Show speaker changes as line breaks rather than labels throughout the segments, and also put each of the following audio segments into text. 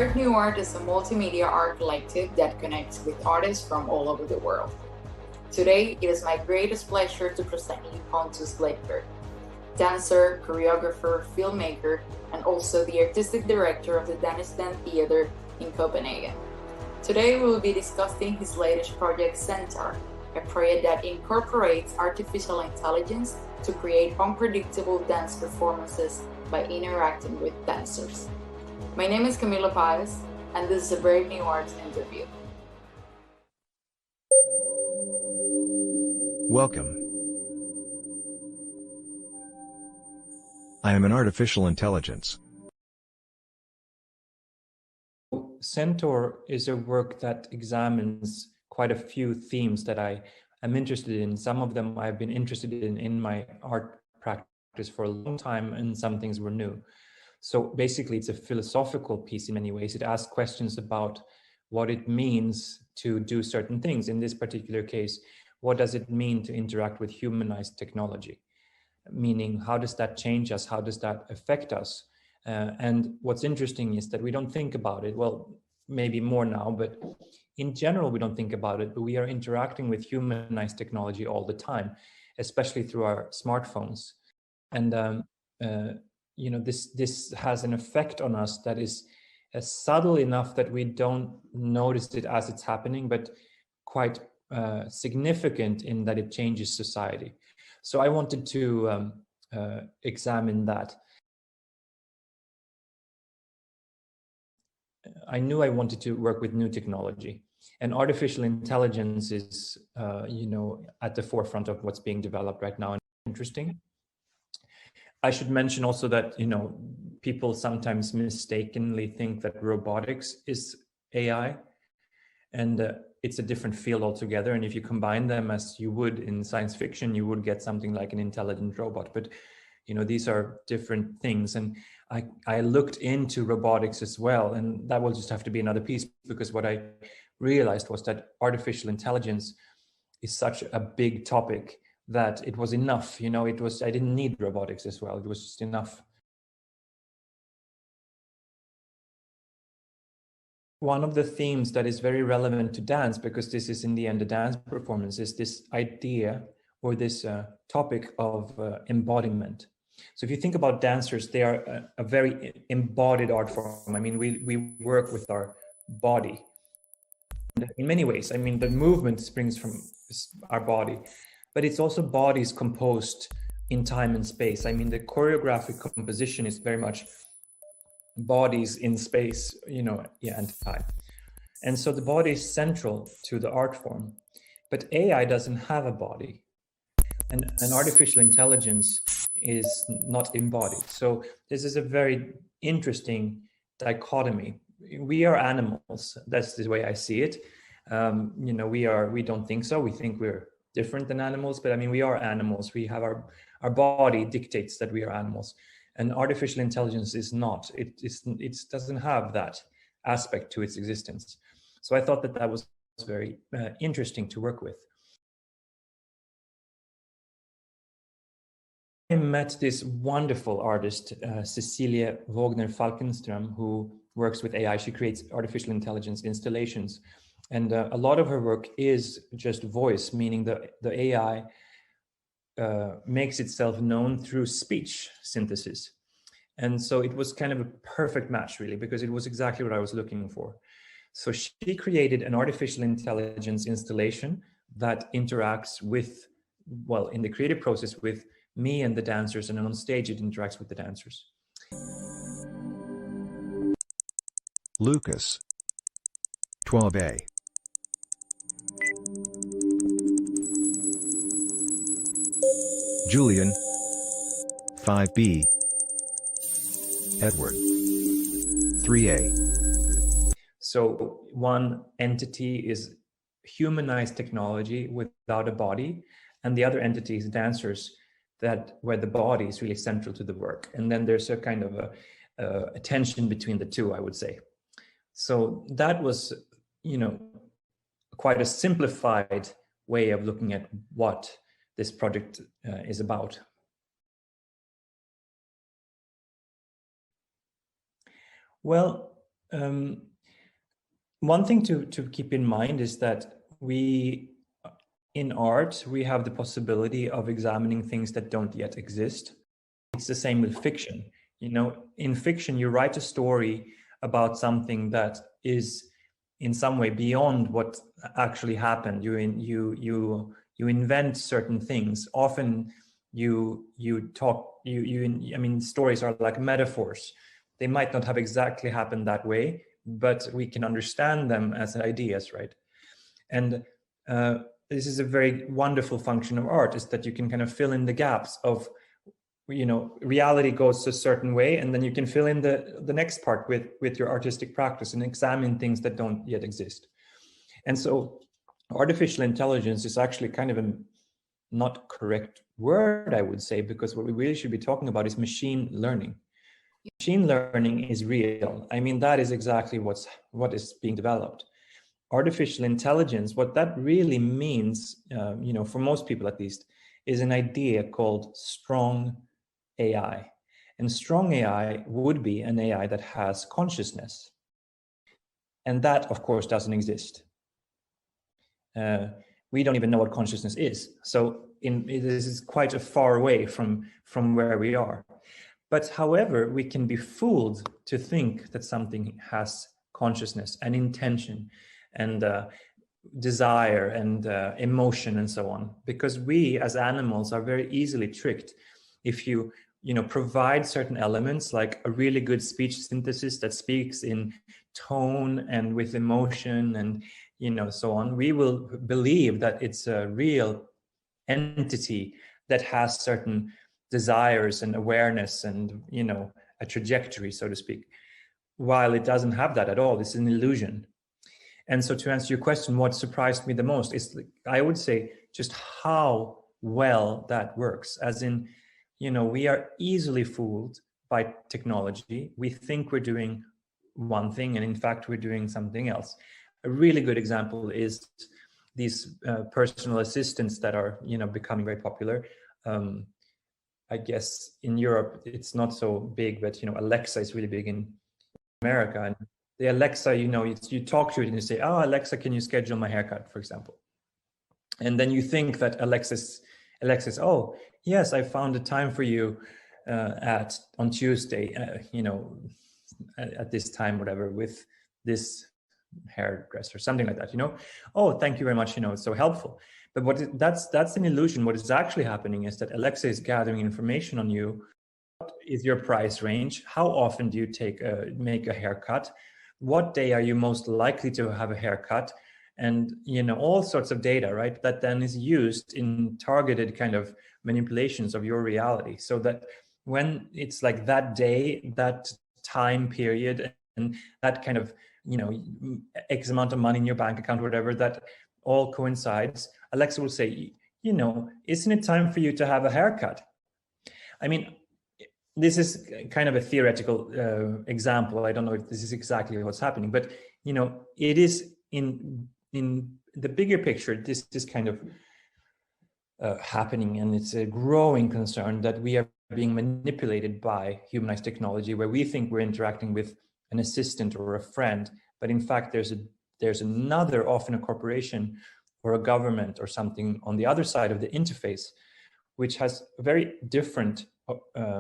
bravenewart is a multimedia art collective that connects with artists from all over the world. Today, it is my greatest pleasure to present you Pontus Lidberg, dancer, choreographer, filmmaker, and also the artistic director of the Danish Dance Theater in Copenhagen. Today, we will be discussing his latest project, Centaur, a project that incorporates artificial intelligence to create unpredictable dance performances by interacting with dancers. My name is Camila Paez, and this is a bravenewart interview.
Welcome. I am an artificial intelligence.
Centaur is a work that examines quite a few themes that I am interested in. Some of them I've been interested in my art practice for a long time, and some things were new. So basically, it's a philosophical piece in many ways. It asks questions about what it means to do certain things. In this particular case, what does it mean to interact with humanized technology? Meaning, how does that change us? How does that affect us? And what's interesting is that we don't think about it. Well, maybe more now, but in general, we don't think about it, but we are interacting with humanized technology all the time, especially through our smartphones. And this has an effect on us that is subtle enough that we don't notice it as it's happening, but quite significant in that it changes society. So I wanted to examine that. I knew I wanted to work with new technology, and artificial intelligence is, at the forefront of what's being developed right now and interesting. I should mention also that, people sometimes mistakenly think that robotics is AI, and it's a different field altogether. And if you combine them as you would in science fiction, you would get something like an intelligent robot. But these are different things. And I looked into robotics as well, and that will just have to be another piece, because what I realized was that artificial intelligence is such a big topic that it was enough. I didn't need robotics as well. It was just enough. One of the themes that is very relevant to dance, because this is in the end a dance performance, is this idea or this topic of embodiment. So if you think about dancers, they are a very embodied art form. I mean, we work with our body. In many ways, the movement springs from our body, but it's also bodies composed in time and space. The choreographic composition is very much bodies in space, and time. And so the body is central to the art form, but AI doesn't have a body. And an artificial intelligence is not embodied. So this is a very interesting dichotomy. We are animals. That's the way I see it. We don't think so. We think we're different than animals, but we are animals. We have our body dictates that we are animals. And artificial intelligence is not. It doesn't have that aspect to its existence. So I thought that was very interesting to work with. I met this wonderful artist, Cecilie Waagner Falkenstrøm, who works with AI. She creates artificial intelligence installations. And a lot of her work is just voice, meaning the AI makes itself known through speech synthesis. And so it was kind of a perfect match, really, because it was exactly what I was looking for. So she created an artificial intelligence installation that interacts with, in the creative process, with me and the dancers, and on stage it interacts with the dancers.
Lucas, 12A. Julian, 5B. Edward, 3A.
So one entity is humanized technology without a body, and the other entity is dancers, where the body is really central to the work. And then there's a kind of a tension between the two, I would say. So that was, quite a simplified way of looking at what this project is about. Well, one thing to keep in mind is that in art, we have the possibility of examining things that don't yet exist. It's the same with fiction. In fiction, you write a story about something that is in some way beyond what actually happened. You invent certain things. Often stories are like metaphors. They might not have exactly happened that way, but we can understand them as ideas, right? And this is a very wonderful function of art, is that you can kind of fill in the gaps of, reality goes a certain way, and then you can fill in the next part with your artistic practice and examine things that don't yet exist. And so artificial intelligence is actually kind of a not correct word, I would say, because what we really should be talking about is machine learning. Machine learning is real. I mean, that is exactly what is being developed. Artificial intelligence, what that really means, for most people at least, is an idea called strong AI. And strong AI would be an AI that has consciousness. And that, of course, doesn't exist. We don't even know what consciousness is. So this is quite a far away from where we are. But however, we can be fooled to think that something has consciousness and intention and desire and emotion and so on, because we as animals are very easily tricked. If you provide certain elements like a really good speech synthesis that speaks in tone and with emotion and so on, we will believe that it's a real entity that has certain desires and awareness and a trajectory, so to speak, while it doesn't have that at all. It's an illusion. And so to answer your question, what surprised me the most is, I would say, just how well that works. As in, we are easily fooled by technology. We think we're doing one thing, and in fact, we're doing something else. A really good example is these personal assistants that are, becoming very popular. I guess in Europe, it's not so big, but, Alexa is really big in America. And the Alexa, you talk to it and you say, "Oh, Alexa, can you schedule my haircut," for example. And then you think that Alexa's, "Oh, yes, I found a time for you on Tuesday, at this time, whatever, with this hairdresser," something like that, "Oh, thank you very much, it's so helpful." But that's an illusion. What is actually happening is that Alexa is gathering information on you. What is your price range? How often do you make a haircut? What day are you most likely to have a haircut? And all sorts of data, right? That then is used in targeted kind of manipulations of your reality, so that when it's like that day, that time period, and that kind of X amount of money in your bank account, whatever, that all coincides, Alexa will say, "Isn't it time for you to have a haircut?" I mean, this is kind of a theoretical example. I don't know if this is exactly what's happening, but it is in the bigger picture. This is kind of happening, and it's a growing concern that we are being manipulated by humanized technology, where we think we're interacting with an assistant or a friend, but in fact there's another, often a corporation or a government or something on the other side of the interface, which has very different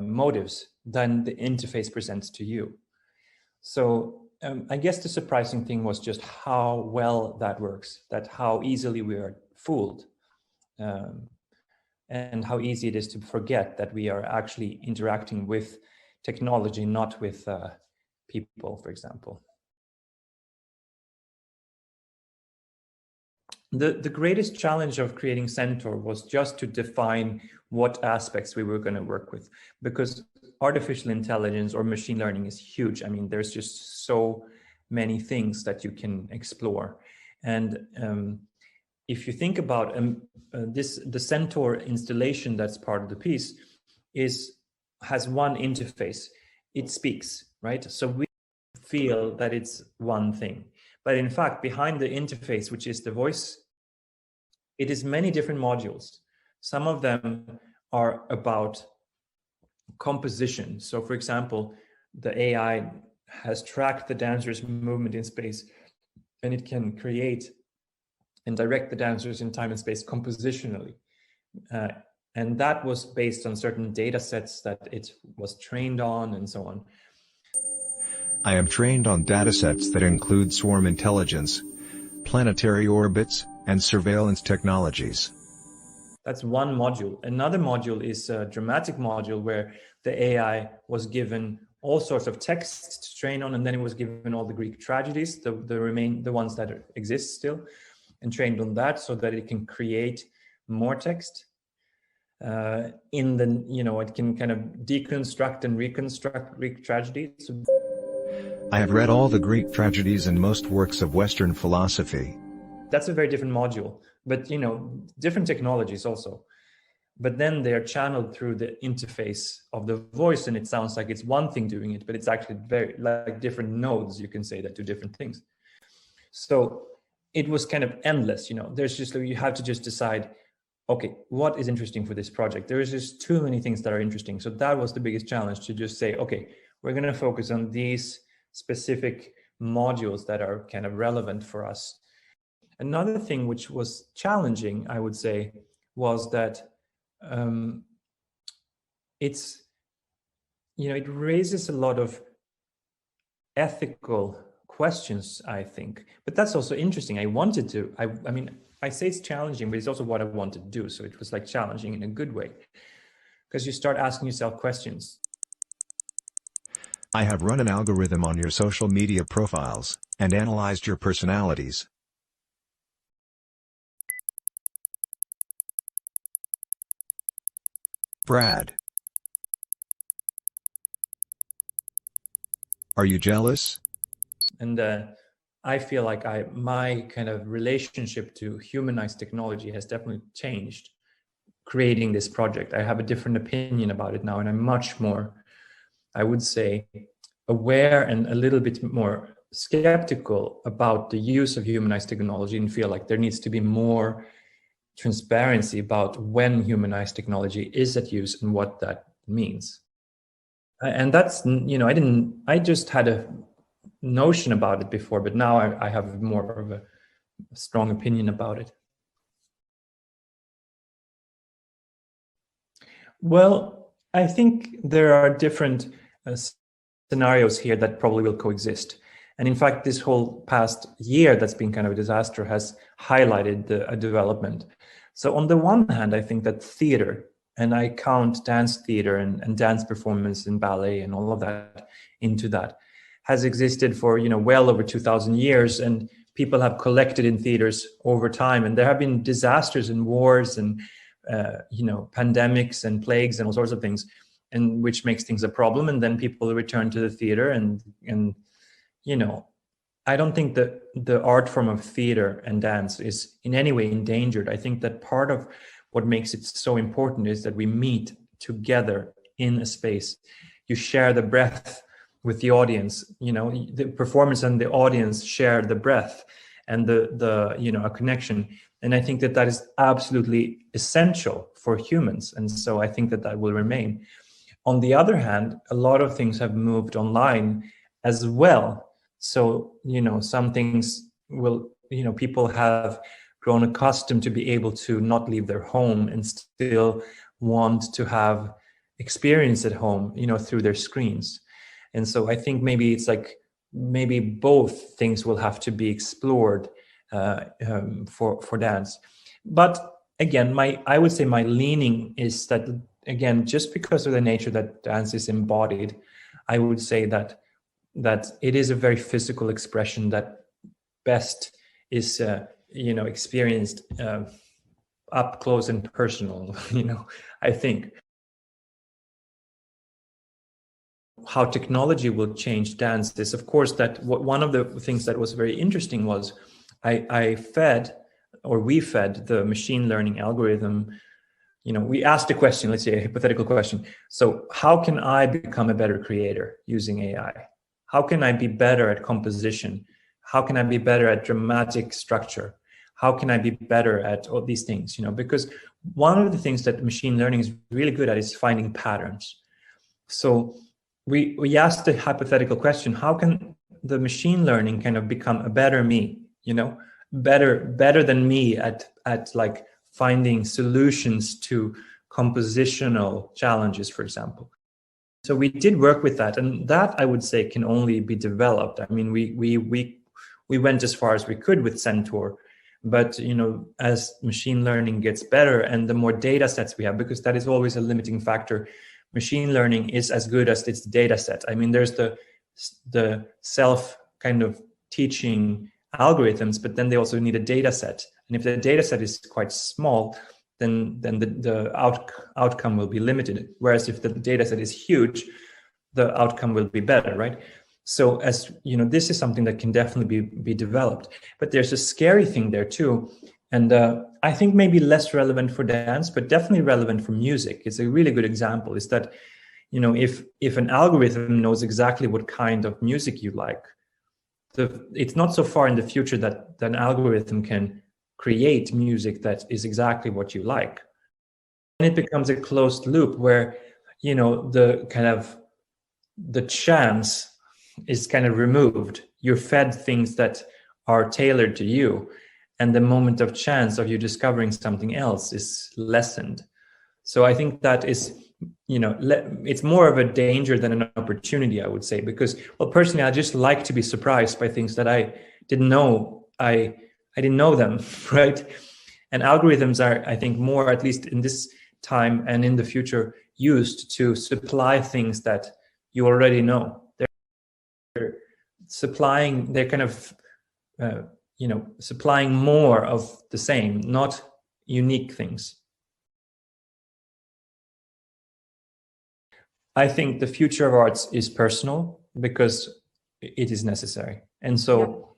motives than the interface presents to you. So I guess the surprising thing was just how well that works, that how easily we are fooled, and how easy it is to forget that we are actually interacting with technology, not with people, for example. The greatest challenge of creating Centaur was just to define what aspects we were going to work with, because artificial intelligence or machine learning is huge. I mean, there's just so many things that you can explore. And if you think about the Centaur installation that's part of the piece has one interface. It speaks, right? So we feel that it's one thing. But in fact, behind the interface, which is the voice, it is many different modules. Some of them are about composition. So for example, the AI has tracked the dancer's movement in space, and it can create and direct the dancers in time and space compositionally. And that was based on certain data sets that it was trained on and so on.
I am trained on datasets that include swarm intelligence, planetary orbits, and surveillance technologies.
That's one module. Another module is a dramatic module where the AI was given all sorts of text to train on, and then it was given all the Greek tragedies, the ones that exist still, and trained on that so that it can create more text. It can kind of deconstruct and reconstruct Greek tragedies.
I have read all the Greek tragedies and most works of Western philosophy.
That's a very different module, but different technologies also. But then they are channeled through the interface of the voice, and it sounds like it's one thing doing it, but it's actually very like different nodes, you can say, that do different things. So it was kind of endless, there's just, you have to just decide, okay, what is interesting for this project? There is just too many things that are interesting. So that was the biggest challenge, to just say, okay, we're going to focus on these specific modules that are kind of relevant for us. Another thing which was challenging, I would say, was that it raises a lot of ethical questions, I think. But that's also interesting. I say it's challenging, but it's also what I wanted to do. So it was like challenging in a good way, because you start asking yourself questions.
I have run an algorithm on your social media profiles and analyzed your personalities. Brad. Are you jealous?
And I feel like my kind of relationship to humanized technology has definitely changed creating this project. I have a different opinion about it now, and I'm much more, I would say, aware and a little bit more skeptical about the use of humanized technology, and feel like there needs to be more transparency about when humanized technology is at use and what that means. And that's, I just had a notion about it before, but now I have more of a strong opinion about it. Well, I think there are different scenarios here that probably will coexist. And in fact, this whole past year that's been kind of a disaster has highlighted a development. So on the one hand, I think that theater, and I count dance theater and dance performance and ballet and all of that into that, has existed for well over 2,000 years, and people have collected in theaters over time. And there have been disasters and wars and pandemics and plagues and all sorts of things, and which makes things a problem. And then people return to the theater, and I don't think that the art form of theater and dance is in any way endangered. I think that part of what makes it so important is that we meet together in a space. You share the breath with the audience, the performance and the audience share the breath and a connection. And I think that is absolutely essential for humans. And so I think that will remain. On the other hand, a lot of things have moved online as well. So, some things will, people have grown accustomed to be able to not leave their home and still want to have experience at home, through their screens. And so I think maybe it's like, maybe both things will have to be explored for dance. But again, I would say my leaning is that, again, just because of the nature that dance is embodied, I would say that it is a very physical expression that best is experienced up close and personal. I think how technology will change dance is, of course, that one of the things that was very interesting was we fed the machine learning algorithm. We asked a question, let's say a hypothetical question. So how can I become a better creator using AI? How can I be better at composition? How can I be better at dramatic structure? How can I be better at all these things? Because one of the things that machine learning is really good at is finding patterns. So we asked the hypothetical question: how can the machine learning kind of become a better me? Better than me at like finding solutions to compositional challenges, for example. So we did work with that, and that I would say can only be developed. I mean, we went as far as we could with Centaur, but as machine learning gets better and the more data sets we have, because that is always a limiting factor, machine learning is as good as its data set. I mean, there's the self kind of teaching algorithms, but then they also need a data set, and if the data set is quite small, then the outcome will be limited. Whereas if the data set is huge, the outcome will be better, right? So as this is something that can definitely be developed. But there's a scary thing there too, and I think maybe less relevant for dance, but definitely relevant for music. It's a really good example. Is that if an algorithm knows exactly what kind of music you like, it's not so far in the future that an algorithm can create music that is exactly what you like. And it becomes a closed loop where, the kind of the chance is kind of removed. You're fed things that are tailored to you, and the moment of chance of you discovering something else is lessened. So I think that is, it's more of a danger than an opportunity, I would say, because, well, personally, I just like to be surprised by things that I didn't know I didn't know them, right? And algorithms are, I think, more, at least in this time and in the future, used to supply things that you already know. They're supplying, they're kind of, supplying more of the same, not unique things. I think the future of arts is personal because it is necessary. And so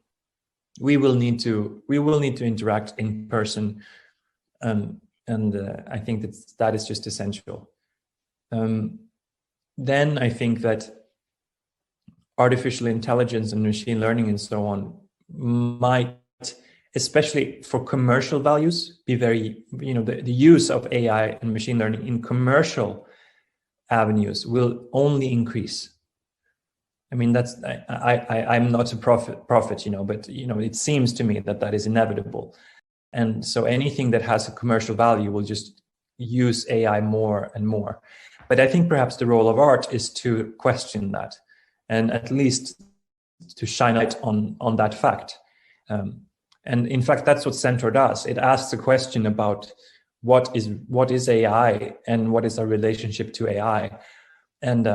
we will need to interact in person, and I think that is just essential. Then I think that artificial intelligence and machine learning and so on might, especially for commercial values, be very, the use of AI and machine learning in commercial avenues will only increase. I mean, that's I'm not a prophet, but it seems to me that is inevitable, and so anything that has a commercial value will just use AI more and more. But I think perhaps the role of art is to question that, and at least to shine light on that fact. And in fact, that's what Centaur does. It asks a question about what is AI and what is our relationship to AI, and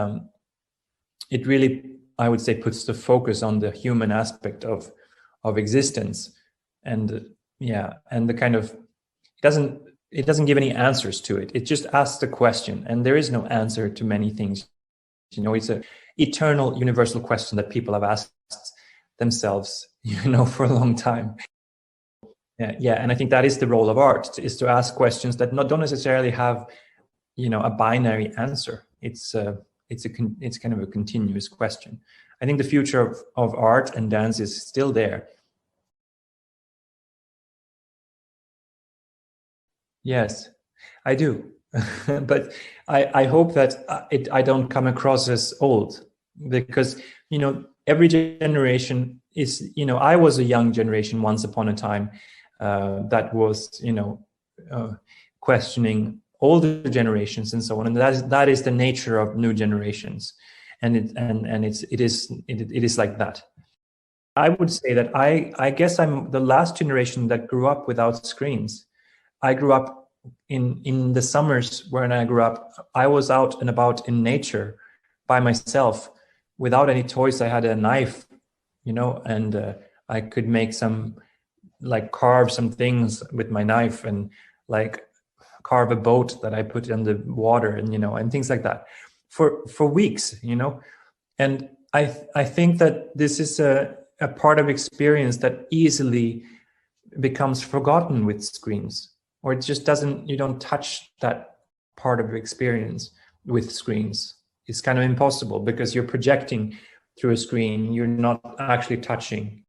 it really, I would say, puts the focus on the human aspect of existence, and and the kind of it doesn't give any answers to it. It just asks the question, and there is no answer to many things. It's an eternal, universal question that people have asked themselves, for a long time. And I think that is the role of art, is to ask questions that don't necessarily have, a binary answer. It's kind of a continuous question. I think the future of art and dance is still there. Yes, I do. But I hope that I don't come across as old, because, every generation is, I was a young generation once upon a time that was, questioning older generations and so on, and that is the nature of new generations, and it is like that. I would say that I guess I'm the last generation that grew up without screens. I grew up in the summers. When I grew up, I was out and about in nature by myself without any toys. I had a knife, and I could make carve some things with my knife, and carve a boat that I put in the water, and things like that for weeks, and I think that this is a part of experience that easily becomes forgotten with screens, or it just you don't touch that part of experience with screens. It's kind of impossible because you're projecting through a screen, you're not actually touching.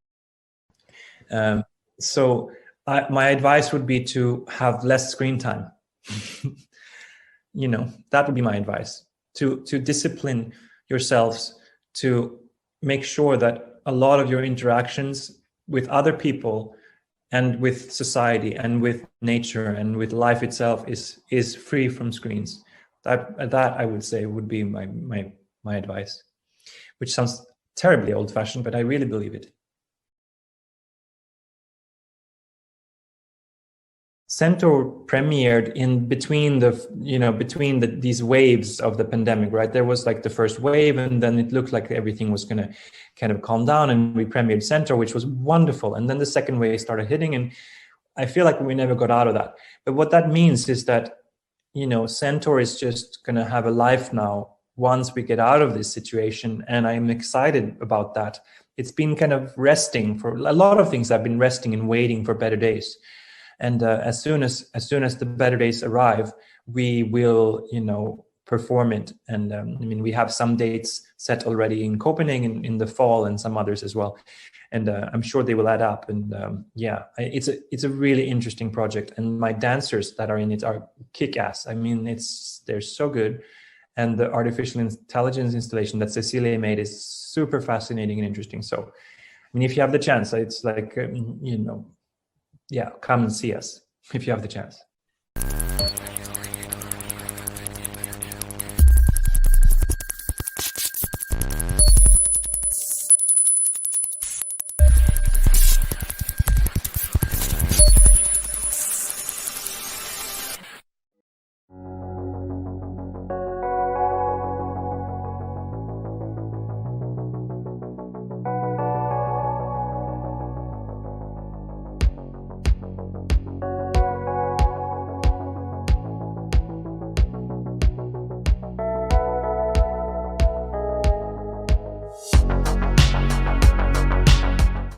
So my advice would be to have less screen time. That would be my advice, to discipline yourselves to make sure that a lot of your interactions with other people and with society and with nature and with life itself is free from screens. That I would say would be my advice, which sounds terribly old-fashioned, but I really believe it. Centaur premiered in between these waves of the pandemic, right? There was like the first wave, and then it looked like everything was going to kind of calm down, and we premiered Centaur, which was wonderful. And then the second wave started hitting, and I feel like we never got out of that. But what that means is that, Centaur is just going to have a life now once we get out of this situation, and I'm excited about that. It's been kind of resting for a lot of things. I've been resting and waiting for better days. And as soon as the better days arrive, we will, perform it. And we have some dates set already in Copenhagen in the fall, and some others as well. And I'm sure they will add up. And it's a really interesting project. And my dancers that are in it are kick-ass. They're so good. And the artificial intelligence installation that Cecilie made is super fascinating and interesting. So, if you have the chance, it's like, come and see us if you have the chance.